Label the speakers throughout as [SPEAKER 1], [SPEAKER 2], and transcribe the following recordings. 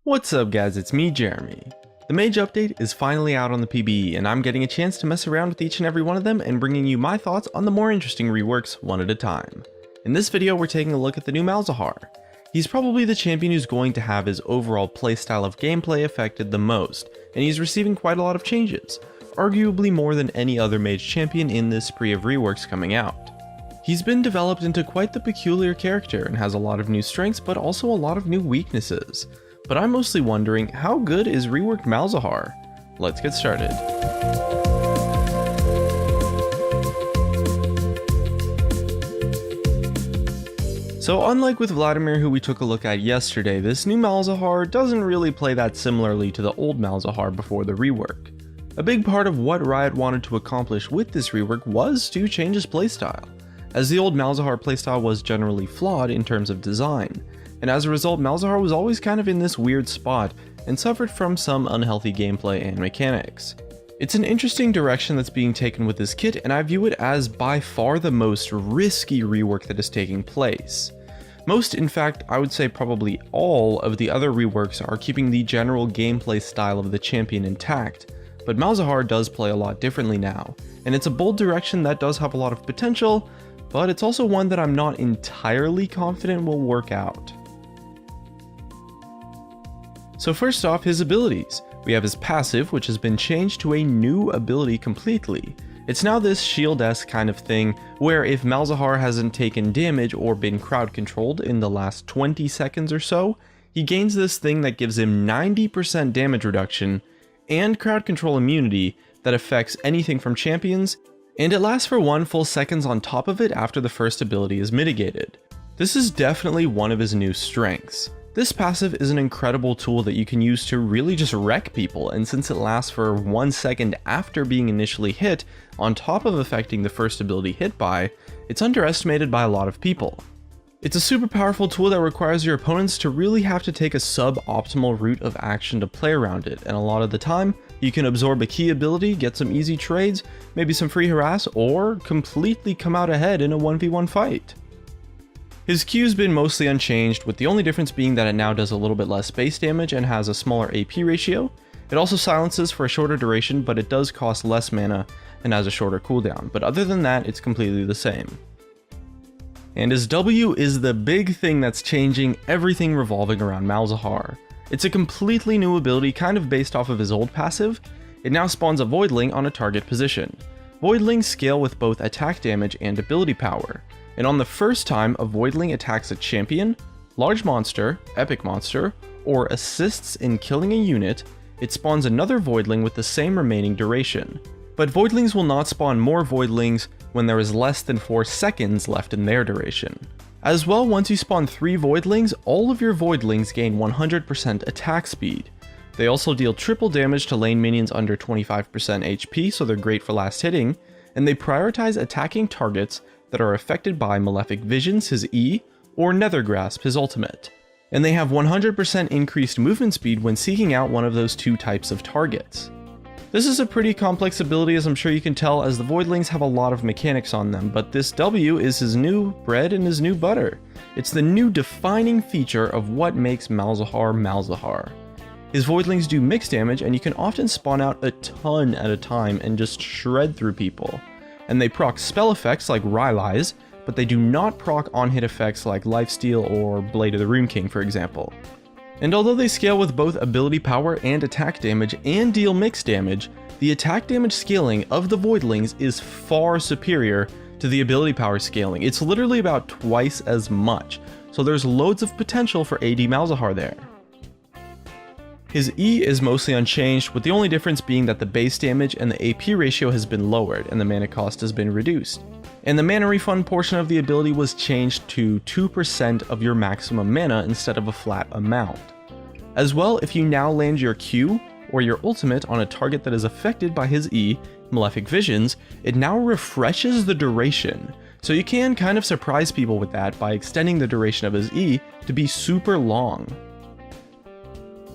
[SPEAKER 1] What's up guys, it's me Jeremy. The Mage update is finally out on the PBE and I'm getting a chance to mess around with each and every one of them and bringing you my thoughts on the more interesting reworks one at a time. In this video we're taking a look at the new Malzahar. He's probably the champion who's going to have his overall playstyle of gameplay affected the most, and he's receiving quite a lot of changes, arguably more than any other mage champion in this spree of reworks coming out. He's been developed into quite the peculiar character and has a lot of new strengths but also a lot of new weaknesses. But I'm mostly wondering, how good is reworked Malzahar? Let's get started. So unlike with Vladimir, who we took a look at yesterday, this new Malzahar doesn't really play that similarly to the old Malzahar before the rework. A big part of what Riot wanted to accomplish with this rework was to change his playstyle, as the old Malzahar playstyle was generally flawed in terms of design. And as a result, Malzahar was always kind of in this weird spot and suffered from some unhealthy gameplay and mechanics. It's an interesting direction that's being taken with this kit, and I view it as by far the most risky rework that is taking place. Most, in fact, I would say probably all of the other reworks are keeping the general gameplay style of the champion intact, but Malzahar does play a lot differently now, and it's a bold direction that does have a lot of potential, but it's also one that I'm not entirely confident will work out. So first off, his abilities. We have his passive, which has been changed to a new ability completely. It's now this shield-esque kind of thing, where if Malzahar hasn't taken damage or been crowd controlled in the last 20 seconds or so, he gains this thing that gives him 90% damage reduction and crowd control immunity that affects anything from champions, and it lasts for 1 full second on top of it after the first ability is mitigated. This is definitely one of his new strengths. This passive is an incredible tool that you can use to really just wreck people, and since it lasts for 1 second after being initially hit, on top of affecting the first ability hit by, it's underestimated by a lot of people. It's a super powerful tool that requires your opponents to really have to take a suboptimal route of action to play around it, and a lot of the time, you can absorb a key ability, get some easy trades, maybe some free harass, or completely come out ahead in a 1v1 fight. His Q's been mostly unchanged, with the only difference being that it now does a little bit less base damage and has a smaller AP ratio. It also silences for a shorter duration, but it does cost less mana and has a shorter cooldown, but other than that, it's completely the same. And his W is the big thing that's changing everything revolving around Malzahar. It's a completely new ability kind of based off of his old passive. It now spawns a Voidling on a target position. Voidlings scale with both attack damage and ability power. And on the first time a Voidling attacks a champion, large monster, epic monster, or assists in killing a unit, it spawns another Voidling with the same remaining duration. But Voidlings will not spawn more Voidlings when there is less than 4 seconds left in their duration. As well, once you spawn 3 Voidlings, all of your Voidlings gain 100% attack speed. They also deal triple damage to lane minions under 25% HP, so they're great for last hitting, and they prioritize attacking targets that are affected by Malefic Visions, his E, or Nether Grasp, his ultimate. And they have 100% increased movement speed when seeking out one of those 2 types of targets. This is a pretty complex ability, as I'm sure you can tell, as the Voidlings have a lot of mechanics on them, but this W is his new bread and his new butter. It's the new defining feature of what makes Malzahar Malzahar. His Voidlings do mixed damage, and you can often spawn out a ton at a time and just shred through people. And they proc spell effects like Rylai's, but they do not proc on-hit effects like Lifesteal or Blade of the Rune King, for example. And although they scale with both ability power and attack damage and deal mixed damage, the attack damage scaling of the Voidlings is far superior to the ability power scaling. It's literally about twice as much, so there's loads of potential for AD Malzahar there. His E is mostly unchanged, with the only difference being that the base damage and the AP ratio has been lowered and the mana cost has been reduced. And the mana refund portion of the ability was changed to 2% of your maximum mana instead of a flat amount. As well, if you now land your Q or your ultimate on a target that is affected by his E, Malefic Visions, it now refreshes the duration. So you can kind of surprise people with that by extending the duration of his E to be super long.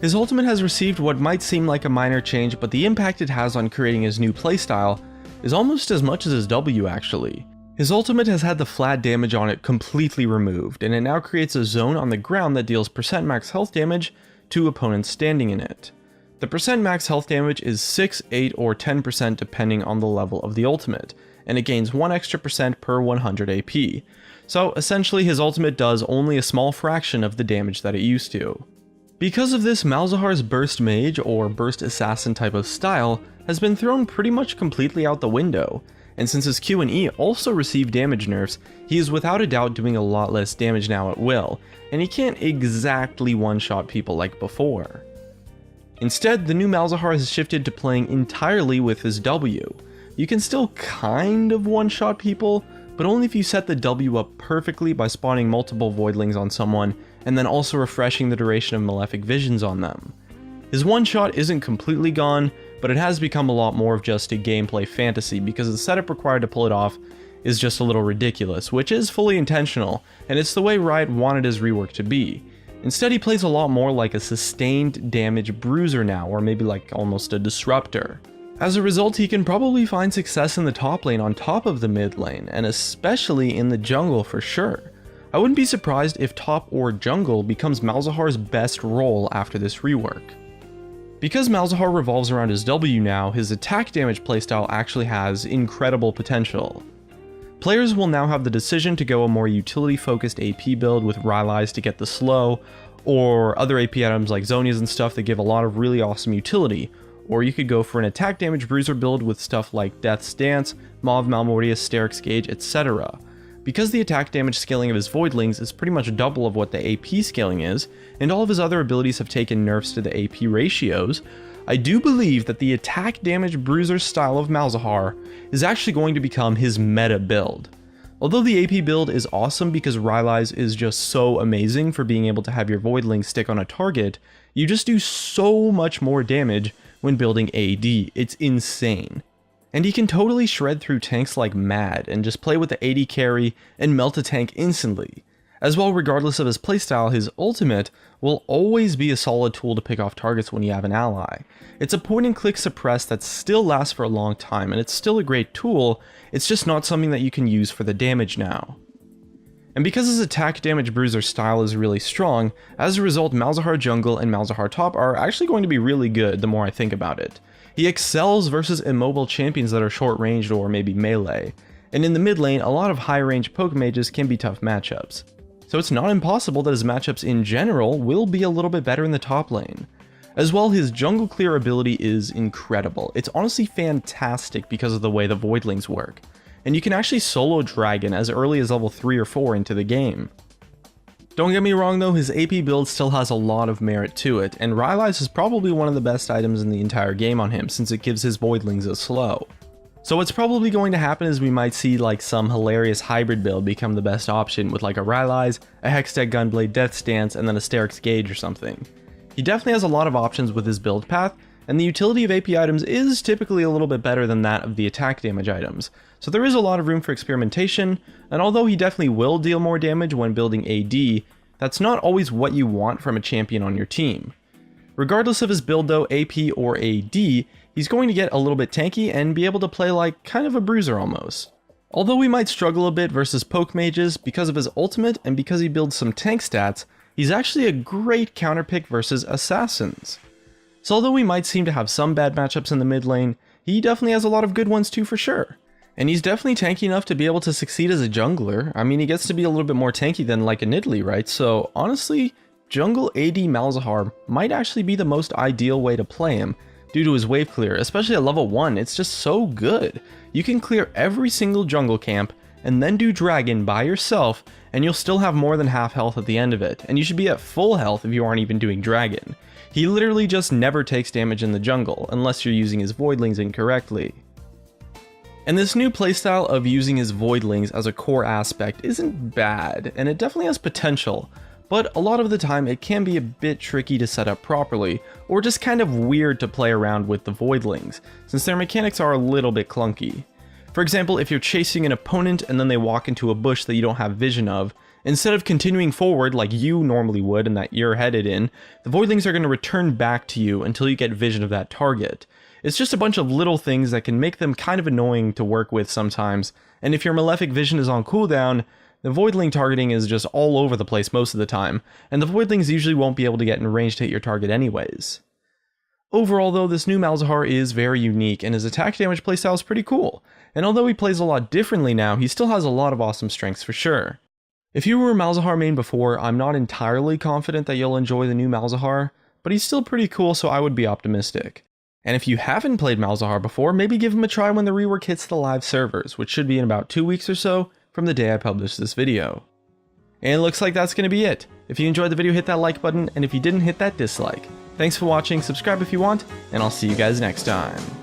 [SPEAKER 1] His ultimate has received what might seem like a minor change, but the impact it has on creating his new playstyle is almost as much as his W actually. His ultimate has had the flat damage on it completely removed, and it now creates a zone on the ground that deals % max health damage to opponents standing in it. The percent max health damage is 6, 8, or 10% depending on the level of the ultimate, and it gains 1 extra percent per 100 AP. So essentially his ultimate does only a small fraction of the damage that it used to. Because of this, Malzahar's Burst Mage or Burst Assassin type of style has been thrown pretty much completely out the window, and since his Q and E also receive damage nerfs, he is without a doubt doing a lot less damage now at will, and he can't exactly one-shot people like before. Instead, the new Malzahar has shifted to playing entirely with his W. You can still kind of one-shot people, but only if you set the W up perfectly by spawning multiple Voidlings on someone, and then also refreshing the duration of Malefic Visions on them. His one-shot isn't completely gone, but it has become a lot more of just a gameplay fantasy because the setup required to pull it off is just a little ridiculous, which is fully intentional, and it's the way Riot wanted his rework to be. Instead, he plays a lot more like a sustained damage bruiser now, or maybe like almost a disruptor. As a result, he can probably find success in the top lane on top of the mid lane, and especially in the jungle for sure. I wouldn't be surprised if top or jungle becomes Malzahar's best role after this rework. Because Malzahar revolves around his W now, his attack damage playstyle actually has incredible potential. Players will now have the decision to go a more utility-focused AP build with Rylai's to get the slow, or other AP items like Zonias and stuff that give a lot of really awesome utility, or you could go for an attack damage bruiser build with stuff like Death's Dance, Mauve Malmortius, Steric's Gauge, etc. Because the attack damage scaling of his Voidlings is pretty much double of what the AP scaling is, and all of his other abilities have taken nerfs to the AP ratios, I do believe that the attack damage bruiser style of Malzahar is actually going to become his meta build. Although the AP build is awesome because Rylai's is just so amazing for being able to have your Voidlings stick on a target, you just do so much more damage when building AD, it's insane. And he can totally shred through tanks like mad and just play with the AD carry and melt a tank instantly. As well, regardless of his playstyle, his ultimate will always be a solid tool to pick off targets when you have an ally. It's a point and click suppress that still lasts for a long time, and it's still a great tool, it's just not something that you can use for the damage now. And because his attack damage bruiser style is really strong, as a result Malzahar jungle and Malzahar top are actually going to be really good the more I think about it. He excels versus immobile champions that are short ranged or maybe melee, and in the mid lane a lot of high range poke mages can be tough matchups. So it's not impossible that his matchups in general will be a little bit better in the top lane. As well, his jungle clear ability is incredible. It's honestly fantastic because of the way the Voidlings work, and you can actually solo Dragon as early as level 3 or 4 into the game. Don't get me wrong though, his AP build still has a lot of merit to it, and Rylai's is probably one of the best items in the entire game on him since it gives his Voidlings a slow. So what's probably going to happen is we might see like some hilarious hybrid build become the best option with like a Rylai's, a Hextech Gunblade Death's Dance, and then a Steric's Gauge or something. He definitely has a lot of options with his build path, and the utility of AP items is typically a little bit better than that of the attack damage items, so there is a lot of room for experimentation, and although he definitely will deal more damage when building AD, that's not always what you want from a champion on your team. Regardless of his build though, AP or AD, he's going to get a little bit tanky and be able to play like kind of a bruiser almost. Although we might struggle a bit versus poke mages because of his ultimate and because he builds some tank stats, he's actually a great counterpick versus assassins. So although we might seem to have some bad matchups in the mid lane, he definitely has a lot of good ones too for sure. And he's definitely tanky enough to be able to succeed as a jungler. I mean, he gets to be a little bit more tanky than like a Nidalee, right? So honestly, jungle AD Malzahar might actually be the most ideal way to play him due to his wave clear, especially at level 1, it's just so good. You can clear every single jungle camp and then do dragon by yourself and you'll still have more than half health at the end of it, and you should be at full health if you aren't even doing dragon. He literally just never takes damage in the jungle, unless you're using his Voidlings incorrectly. And this new playstyle of using his Voidlings as a core aspect isn't bad, and it definitely has potential, but a lot of the time it can be a bit tricky to set up properly, or just kind of weird to play around with the Voidlings, since their mechanics are a little bit clunky. For example, if you're chasing an opponent and then they walk into a bush that you don't have vision of, instead of continuing forward like you normally would and that you're headed in, the Voidlings are going to return back to you until you get vision of that target. It's just a bunch of little things that can make them kind of annoying to work with sometimes, and if your Malefic Vision is on cooldown, The voidling targeting is just all over the place most of the time, and the voidlings usually won't be able to get in range to hit your target anyways. Overall though, this new Malzahar is very unique, and his attack damage playstyle is pretty cool, and although he plays a lot differently now, he still has a lot of awesome strengths for sure. If you were a Malzahar main before, I'm not entirely confident that you'll enjoy the new Malzahar, but he's still pretty cool, so I would be optimistic. And if you haven't played Malzahar before, maybe give him a try when the rework hits the live servers, which should be in about 2 weeks or so from the day I publish this video. And it looks like that's going to be it. If you enjoyed the video, hit that like button, and if you didn't, hit that dislike. Thanks for watching, subscribe if you want, and I'll see you guys next time.